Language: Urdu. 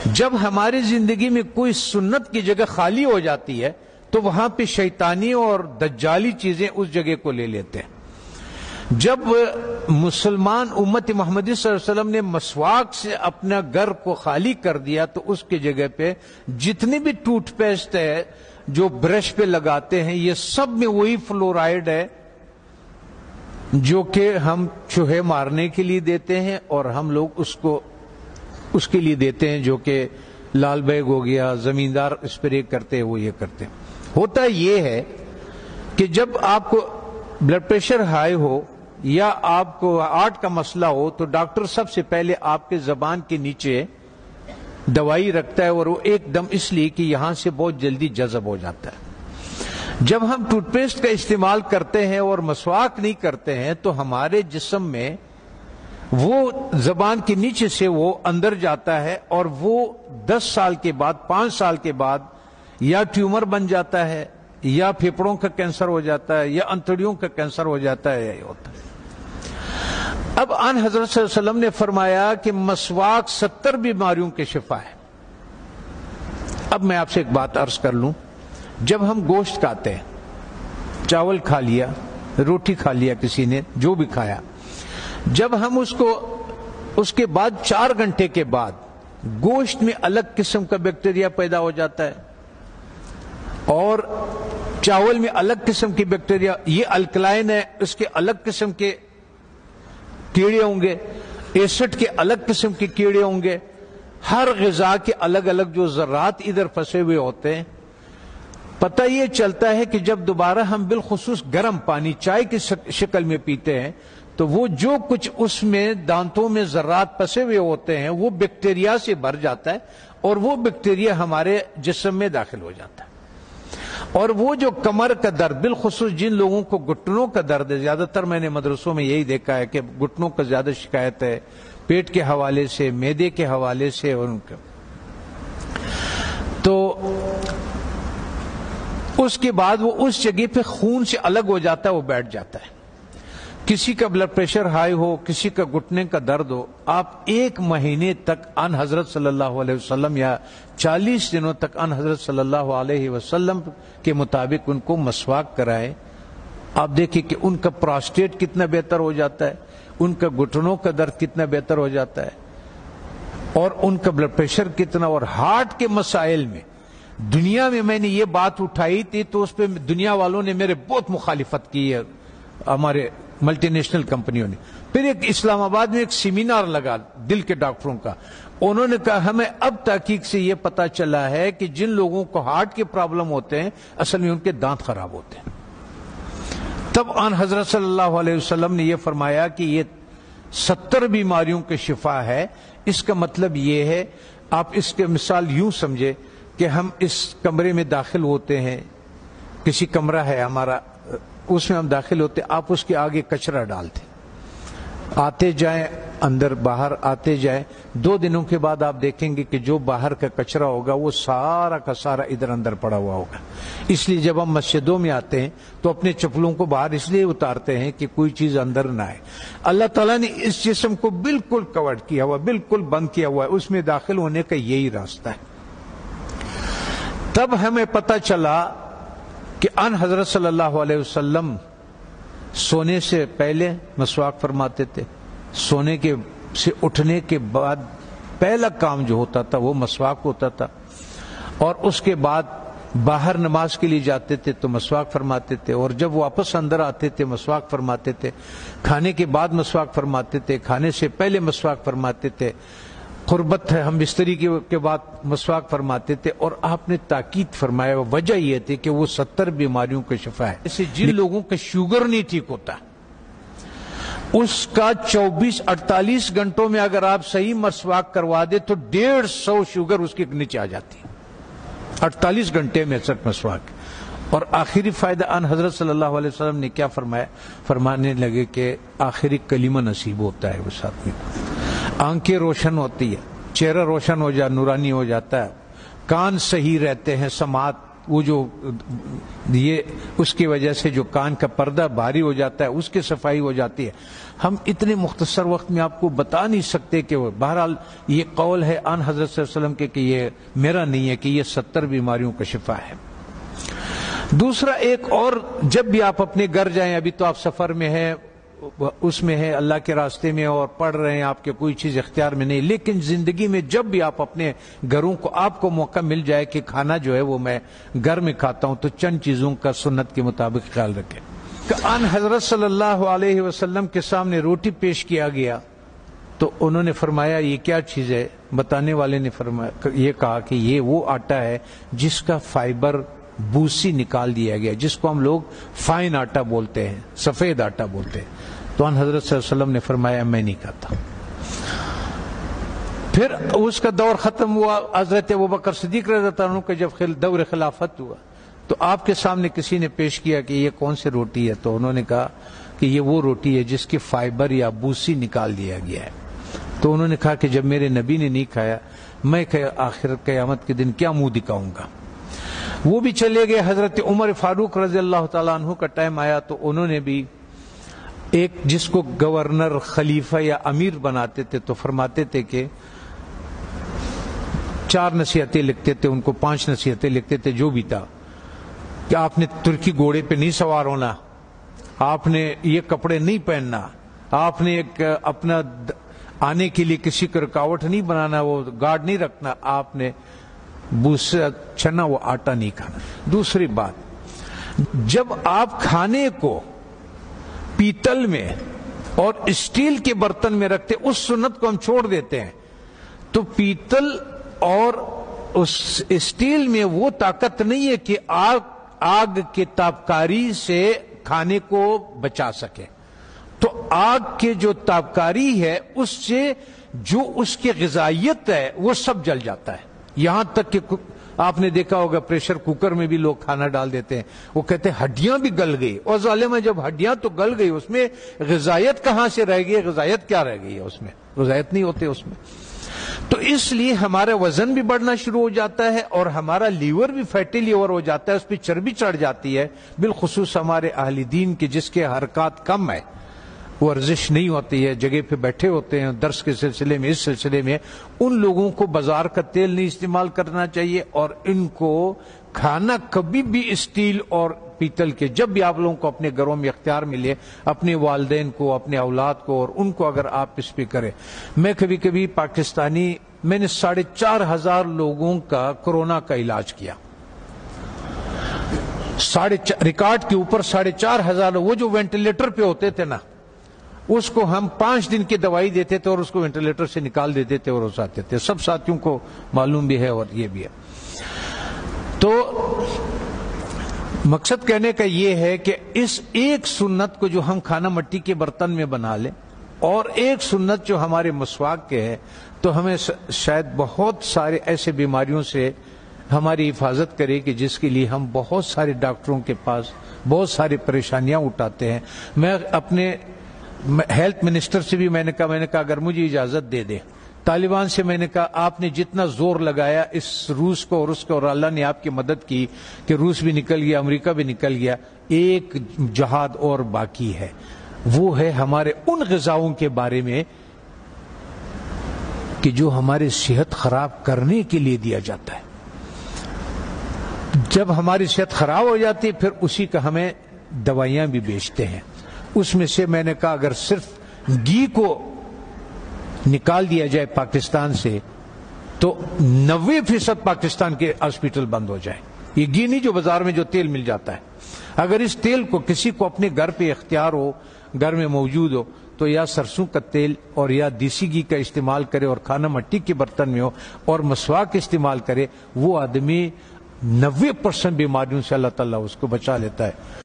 جب ہماری زندگی میں کوئی سنت کی جگہ خالی ہو جاتی ہے تو وہاں پہ شیطانی اور دجالی چیزیں اس جگہ کو لے لیتے ہیں۔ جب مسلمان امت محمدی صلی اللہ علیہ وسلم نے مسواک سے اپنا گھر کو خالی کر دیا تو اس کی جگہ پہ جتنی بھی ٹوتھ پیسٹ ہے جو برش پہ لگاتے ہیں یہ سب میں وہی فلورائڈ ہے جو کہ ہم چوہے مارنے کے لیے دیتے ہیں، اور ہم لوگ اس کے لیے دیتے ہیں جو کہ لال بیگ ہو گیا، زمیندار اسپرے کرتے ہیں وہ یہ کرتے ہیں۔ ہوتا یہ ہے کہ جب آپ کو بلڈ پریشر ہائی ہو یا آپ کو ہارٹ کا مسئلہ ہو تو ڈاکٹر سب سے پہلے آپ کے زبان کے نیچے دوائی رکھتا ہے، اور وہ ایک دم اس لیے کہ یہاں سے بہت جلدی جذب ہو جاتا ہے۔ جب ہم ٹوتھ پیسٹ کا استعمال کرتے ہیں اور مسواک نہیں کرتے ہیں تو ہمارے جسم میں وہ زبان کے نیچے سے وہ اندر جاتا ہے، اور وہ 10 سال کے بعد 5 سال کے بعد یا ٹیومر بن جاتا ہے یا پھیپھڑوں کا کینسر ہو جاتا ہے یا انتڑیوں کا کینسر ہو جاتا ہے، یہ ہوتا ہے۔ اب آن حضرت صلی اللہ علیہ وسلم نے فرمایا کہ مسواک 70 بیماریوں کے شفا ہے۔ اب میں آپ سے ایک بات عرض کر لوں، جب ہم گوشت کھاتے ہیں، چاول کھا لیا، روٹی کھا لیا، کسی نے جو بھی کھایا، جب ہم اس کے بعد 4 گھنٹے کے بعد گوشت میں الگ قسم کا بیکٹیریا پیدا ہو جاتا ہے اور چاول میں الگ قسم کی بیکٹیریا، یہ الکلائن ہے، اس کے الگ قسم کے کیڑے ہوں گے، ایسڈ کے الگ قسم کے کیڑے ہوں گے، ہر غذا کے الگ الگ جو ذرات ادھر پھنسے ہوئے ہوتے ہیں۔ پتہ یہ چلتا ہے کہ جب دوبارہ ہم بالخصوص گرم پانی چائے کی شکل میں پیتے ہیں تو وہ جو کچھ اس میں دانتوں میں ذرات پھنسے ہوئے ہوتے ہیں وہ بیکٹیریا سے بھر جاتا ہے، اور وہ بیکٹیریا ہمارے جسم میں داخل ہو جاتا ہے۔ اور وہ جو کمر کا درد، بالخصوص جن لوگوں کو گھٹنوں کا درد ہے، زیادہ تر میں نے مدرسوں میں یہی دیکھا ہے کہ گھٹنوں کا زیادہ شکایت ہے، پیٹ کے حوالے سے، معدے کے حوالے سے، اور ان کا تو اس کے بعد وہ اس جگہ پہ خون سے الگ ہو جاتا ہے، وہ بیٹھ جاتا ہے۔ کسی کا بلڈ پریشر ہائی ہو، کسی کا گھٹنے کا درد ہو، آپ 1 مہینے تک ان حضرت صلی اللہ علیہ وسلم یا 40 دنوں تک ان حضرت صلی اللہ علیہ وسلم کے مطابق ان کو مسواک کرائیں۔ آپ دیکھیں کہ ان کا پراسٹیٹ کتنا بہتر ہو جاتا ہے، ان کا گھٹنوں کا درد کتنا بہتر ہو جاتا ہے، اور ان کا بلڈ پریشر کتنا، اور ہارٹ کے مسائل میں دنیا میں نے یہ بات اٹھائی تھی تو اس پہ دنیا والوں نے میرے بہت مخالفت کی ہے، ہمارے ملٹی نیشنل کمپنیوں نے۔ پھر ایک اسلام آباد میں ایک سیمینار لگا دل کے ڈاکٹروں کا، انہوں نے کہا ہمیں اب تحقیق سے یہ پتا چلا ہے کہ جن لوگوں کو ہارٹ کے پرابلم ہوتے ہیں اصل میں ان کے دانت خراب ہوتے ہیں۔ تب آن حضرت صلی اللہ علیہ وسلم نے یہ فرمایا کہ یہ 70 بیماریوں کے شفا ہے۔ اس کا مطلب یہ ہے، آپ اس کے مثال یوں سمجھے کہ ہم اس کمرے میں داخل ہوتے ہیں، کسی کمرہ ہے ہمارا، اس میں ہم داخل ہوتے، آپ اس کے آگے کچرا ڈالتے، آتے جائیں اندر باہر آتے جائیں، 2 دنوں کے بعد آپ دیکھیں گے کہ جو باہر کا کچرا ہوگا وہ سارا کا سارا ادھر اندر پڑا ہوا ہوگا۔ اس لیے جب ہم مسجدوں میں آتے ہیں تو اپنے چپلوں کو باہر اس لیے اتارتے ہیں کہ کوئی چیز اندر نہ آئے۔ اللہ تعالیٰ نے اس جسم کو بالکل کور کیا ہوا، بالکل بند کیا ہوا ہے، اس میں داخل ہونے کا یہی راستہ ہے۔ تب ہمیں پتہ چلا کہ ان حضرت صلی اللہ علیہ وسلم سونے سے پہلے مسواک فرماتے تھے، سونے کے سے اٹھنے کے بعد پہلا کام جو ہوتا تھا وہ مسواک ہوتا تھا، اور اس کے بعد باہر نماز کے لیے جاتے تھے تو مسواک فرماتے تھے، اور جب واپس اندر آتے تھے مسواک فرماتے تھے، کھانے کے بعد مسواک فرماتے تھے، کھانے سے پہلے مسواک فرماتے تھے، قربت ہے ہم بستری کے بعد مسواک فرماتے تھے، اور آپ نے تاکید فرمایا وجہ یہ تھی کہ وہ 70 بیماریوں کا شفا ہے۔ جیسے جن لوگوں کا شوگر نہیں ٹھیک ہوتا اس کا 24-48 گھنٹوں میں اگر آپ صحیح مسواک کروا دے تو 150 شوگر اس کے نیچے آ جاتی ہے 48 گھنٹے میں صرف مسواک۔ اور آخری فائدہ ان حضرت صلی اللہ علیہ وسلم نے کیا فرمایا، فرمانے لگے کہ آخری کلمہ نصیب ہوتا ہے اس آدمی کو، آنکھیں روشن ہوتی ہے، چہرہ روشن ہو جاتا، نورانی ہو جاتا ہے، کان صحیح رہتے ہیں، سماعت وہ جو یہ اس کی وجہ سے جو کان کا پردہ بھاری ہو جاتا ہے اس کی صفائی ہو جاتی ہے. ہم اتنے مختصر وقت میں آپ کو بتا نہیں سکتے کہ وہ بہرحال یہ قول ہے آن حضرت صلی اللہ علیہ وسلم کے کہ یہ میرا نہیں ہے کہ یہ 70 بیماریوں کا شفا ہے. دوسرا ایک اور، جب بھی آپ اپنے گھر جائیں، ابھی تو آپ سفر میں ہیں، اس میں ہے اللہ کے راستے میں اور پڑھ رہے ہیں، آپ کے کوئی چیز اختیار میں نہیں، لیکن زندگی میں جب بھی آپ اپنے گھروں کو آپ کو موقع مل جائے کہ کھانا جو ہے وہ میں گھر میں کھاتا ہوں، تو چند چیزوں کا سنت کے مطابق خیال رکھیں. کہ ان حضرت صلی اللہ علیہ وسلم کے سامنے روٹی پیش کیا گیا تو انہوں نے فرمایا یہ کیا چیز ہے؟ بتانے والے نے فرمایا، یہ کہا کہ یہ وہ آٹا ہے جس کا فائبر بوسی نکال دیا گیا، جس کو ہم لوگ فائن آٹا بولتے ہیں، سفید آٹا بولتے ہیں. تو ان حضرت صلی اللہ علیہ وسلم نے فرمایا میں نہیں کھاتا. پھر اس کا دور ختم ہوا. حضرت ابوبکر صدیق رضی اللہ عنہ کا جب دور خلافت ہوا تو آپ کے سامنے کسی نے پیش کیا کہ یہ کون سی روٹی ہے؟ تو انہوں نے کہا کہ یہ وہ روٹی ہے جس کی فائبر یا بوسی نکال دیا گیا ہے. تو انہوں نے کہا کہ جب میرے نبی نے نہیں کھایا، میں آخر قیامت کے دن کیا منہ دکھاؤں گا؟ وہ بھی چلے گئے. حضرت عمر فاروق رضی اللہ تعالیٰ عنہ کا ٹائم آیا تو انہوں نے بھی ایک جس کو گورنر، خلیفہ یا امیر بناتے تھے تو فرماتے تھے کہ 4 نصیحتیں لکھتے تھے، ان کو 5 نصیحتیں لکھتے تھے، جو بھی تھا کہ آپ نے ترکی گھوڑے پہ نہیں سوار ہونا، آپ نے یہ کپڑے نہیں پہننا، آپ نے ایک اپنا آنے کے لیے کسی کو رکاوٹ نہیں بنانا، وہ گارڈ نہیں رکھنا، آپ نے بوسا چنا وہ آٹا نہیں کھانا. دوسری بات، جب آپ کھانے کو پیتل میں اور اسٹیل کے برتن میں رکھتے، اس سنت کو ہم چھوڑ دیتے ہیں. تو پیتل اور اس اسٹیل میں وہ طاقت نہیں ہے کہ آگ کی تابکاری سے کھانے کو بچا سکے. تو آگ کے جو تابکاری ہے اس سے جو اس کی غذائیت ہے وہ سب جل جاتا ہے. یہاں تک کہ آپ نے دیکھا ہوگا پریشر کوکر میں بھی لوگ کھانا ڈال دیتے ہیں، وہ کہتے ہیں ہڈیاں بھی گل گئی. اور ظالم ہے، جب ہڈیاں تو گل گئی اس میں غذائیت کہاں سے رہ گئی؟ غذائیت کیا رہ گئی ہے اس میں؟ غذائیت نہیں ہوتے اس میں. تو اس لیے ہمارا وزن بھی بڑھنا شروع ہو جاتا ہے اور ہمارا لیور بھی فیٹی لیور ہو جاتا ہے، اس پہ چربی چڑھ جاتی ہے. بالخصوص ہمارے اہل دین کے جس کے حرکات کم ہے، ورزش نہیں ہوتی ہے، جگہ پہ بیٹھے ہوتے ہیں درس کے سلسلے میں، اس سلسلے میں، ان لوگوں کو بازار کا تیل نہیں استعمال کرنا چاہیے. اور ان کو کھانا کبھی بھی اسٹیل اور پیتل کے، جب بھی آپ لوگوں کو اپنے گھروں میں اختیار ملے، اپنے والدین کو، اپنے اولاد کو اور ان کو اگر آپ اس پہ کریں. میں کبھی کبھی پاکستانی، میں نے 4,500 لوگوں کا کورونا کا علاج کیا، ریکارڈ کے اوپر 4,500. وہ جو وینٹیلیٹر پہ ہوتے تھے نا، اس کو ہم 5 دن کی دوائی دیتے تھے اور اس کو وینٹیلیٹر سے نکال دیتے تھے اور اس آتے تھے. سب ساتھیوں کو معلوم بھی ہے اور یہ بھی ہے. تو مقصد کہنے کا یہ ہے کہ اس ایک سنت کو جو ہم کھانا مٹی کے برتن میں بنا لیں اور ایک سنت جو ہمارے مسواک کے ہے، تو ہمیں شاید بہت سارے ایسے بیماریوں سے ہماری حفاظت کرے کہ جس کے لیے ہم بہت سارے ڈاکٹروں کے پاس بہت ساری پریشانیاں اٹھاتے ہیں. میں اپنے ہیلتھ منسٹر سے بھی میں نے کہا اگر مجھے اجازت دے دے، طالبان سے میں نے کہا آپ نے جتنا زور لگایا اس روس کو اور اس کو، اور اللہ نے آپ کی مدد کی کہ روس بھی نکل گیا، امریکہ بھی نکل گیا، ایک جہاد اور باقی ہے. وہ ہے ہمارے ان غذاؤں کے بارے میں کہ جو ہماری صحت خراب کرنے کے لیے دیا جاتا ہے. جب ہماری صحت خراب ہو جاتی ہے پھر اسی کا ہمیں دوائیاں بھی بیچتے ہیں. اس میں سے میں نے کہا اگر صرف گھی کو نکال دیا جائے پاکستان سے تو 90% پاکستان کے ہاسپٹل بند ہو جائیں. یہ گھی نہیں جو بازار میں جو تیل مل جاتا ہے. اگر اس تیل کو کسی کو اپنے گھر پہ اختیار ہو، گھر میں موجود ہو، تو یا سرسوں کا تیل اور یا دیسی گھی کا استعمال کرے اور کھانا مٹی کے برتن میں ہو اور مسواک استعمال کرے. وہ آدمی 90% بیماریوں سے اللہ تعالیٰ اس کو بچا لیتا ہے.